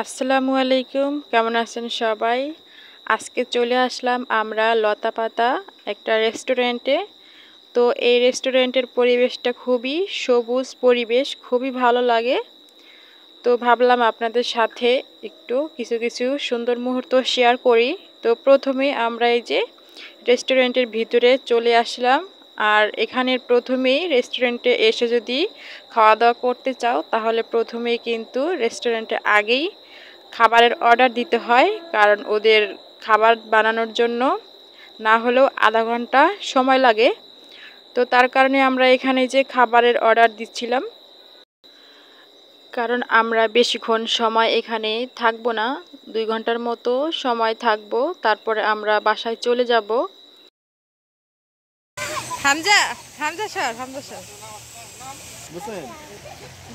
আসসালামু আলাইকুম, কেমন আছেন সবাই? আজকে চলে আসলাম আমরা লতাপাতা একটা রেস্টুরেন্টে। তো এই রেস্টুরেন্টের পরিবেশটা খুবই সবুজ পরিবেশ, খুবই ভালো লাগে। তো ভাবলাম আপনাদের সাথে একটু কিছু কিছু সুন্দর মুহূর্ত শেয়ার করি। তো প্রথমে আমরা এই যে রেস্টুরেন্টের ভিতরে চলে আসলাম। আর এখানের প্রথমেই রেস্টুরেন্টে এসে যদি খাওয়া দাওয়া করতে চাও তাহলে প্রথমেই কিন্তু রেস্টুরেন্টে আগেই খাবারের অর্ডার দিতে হয়, কারণ ওদের খাবার বানানোর জন্য না হলেও আধা ঘন্টা সময় লাগে। তো তার কারণে আমরা এখানে যে খাবারের অর্ডার দিচ্ছিলাম, কারণ আমরা বেশিক্ষণ সময় এখানে থাকবো না, 2 ঘন্টার মতো সময় থাকবো, তারপরে আমরা বাসায় চলে যাব। হামজা হামজা স্যার, হামজা স্যার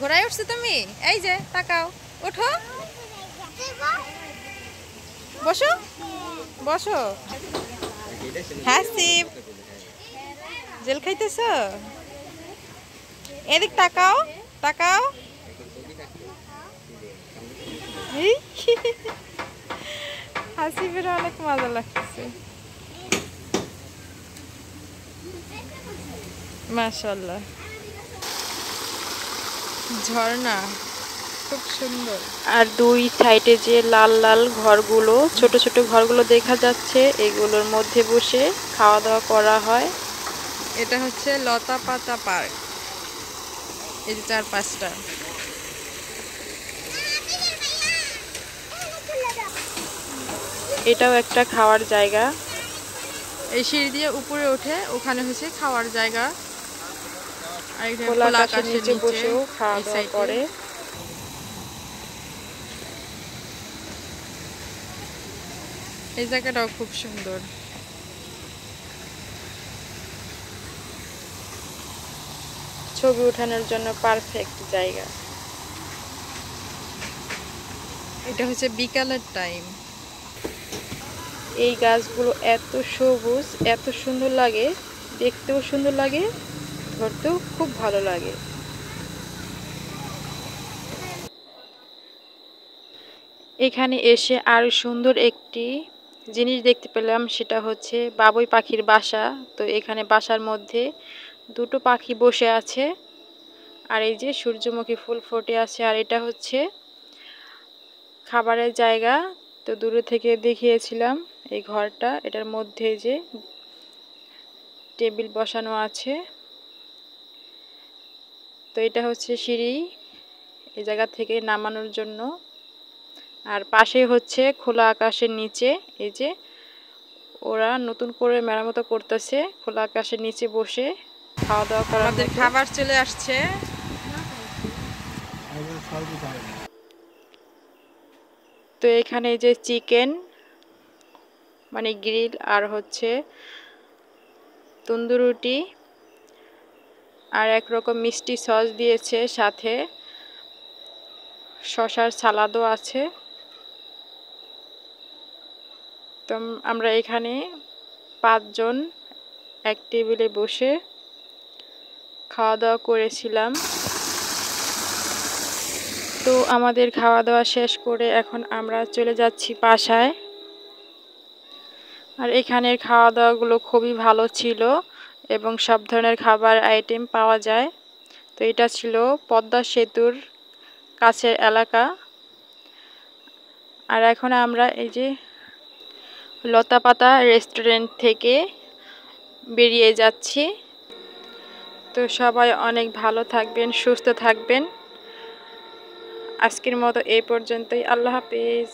ঘোড়ায় উঠছো তুমি? এই যে তাকাও, ওঠো, বসো বসো। হাসিব, জেল খাইতেছ? এদিক তাকাও, তাকাও। হাসিবের অনেক মজা লাগতেছে, মাশাআল্লাহ। ঝর্ণা খুব সুন্দর। আর দুই সাইডে যে লাল লাল ঘরগুলো, ছোট ছোট ঘরগুলো দেখা যাচ্ছে, এগুলোর মধ্যে বসে খাওয়া দাওয়া করা হয়। এটা হচ্ছে লতাপাতা পার্ক, এই যে 4-5টা। এটাও একটা খাওয়ার জায়গা। এই সিঁড়ি দিয়ে উপরে ওঠে, ওখানে হচ্ছে খাওয়ার জায়গা। আর খোলা আকাশের নিচে বসেও খাওয়া দাওয়া করে। এই জায়গাটাও খুব সুন্দর। ছবি ওঠানোর জন্য পারফেক্ট জায়গা। এটা হচ্ছে বিকালের টাইম। এই গাছগুলো এত সবুজ, এত সুন্দর লাগে, দেখতেও সুন্দর লাগে, ধরতেও খুব ভালো লাগে। এখানে এসে আরো সুন্দর একটি জিনিস দেখতে পেলাম, সেটা হচ্ছে বাবুই পাখির বাসা। তো এখানে বাসার মধ্যে দুটো পাখি বসে আছে, আর এই যে সূর্যমুখী ফুল ফুটে আছে। আর এটা হচ্ছে খাবারের জায়গা। তো দূরে থেকে দেখিয়েছিলাম এই ঘরটা, এটার মধ্যে যে টেবিল বসানো আছে। তো এটা হচ্ছে সিঁড়ি এই জায়গা থেকে নামানোর জন্য। আর পাশে হচ্ছে খোলা আকাশের নিচে, এই যে ওরা নতুন করে মেরামত করতেছে, খোলা আকাশের নিচে বসে খাওয়া দাওয়া করার মতো। আমাদের খাবার চলে আসছে। তো এখানে এই যে চিকেন মানে গ্রিল, আর হচ্ছে তন্দুর রুটি, আর একরকম মিষ্টি সস দিয়েছে, সাথে শসার সালাদও আছে। তো আমরা এখানে 5 জন এক টেবিলে বসে খাওয়া দাওয়া করেছিলাম। তো আমাদের খাওয়া দাওয়া শেষ করে এখন আমরা চলে যাচ্ছি বাসায়। আর এখানের খাওয়া দাওয়াগুলো খুবই ভালো ছিল এবং সব ধরনের খাবার আইটেম পাওয়া যায়। তো এটা ছিল পদ্মা সেতুর কাছের এলাকা। আর এখন আমরা এই যে লতাপাতা রেস্টুরেন্ট থেকে বেরিয়ে যাচ্ছি। তো সবাই অনেক ভালো থাকবেন, সুস্থ থাকবেন। আজকের মতো এই পর্যন্তই। আল্লাহ হাফেজ।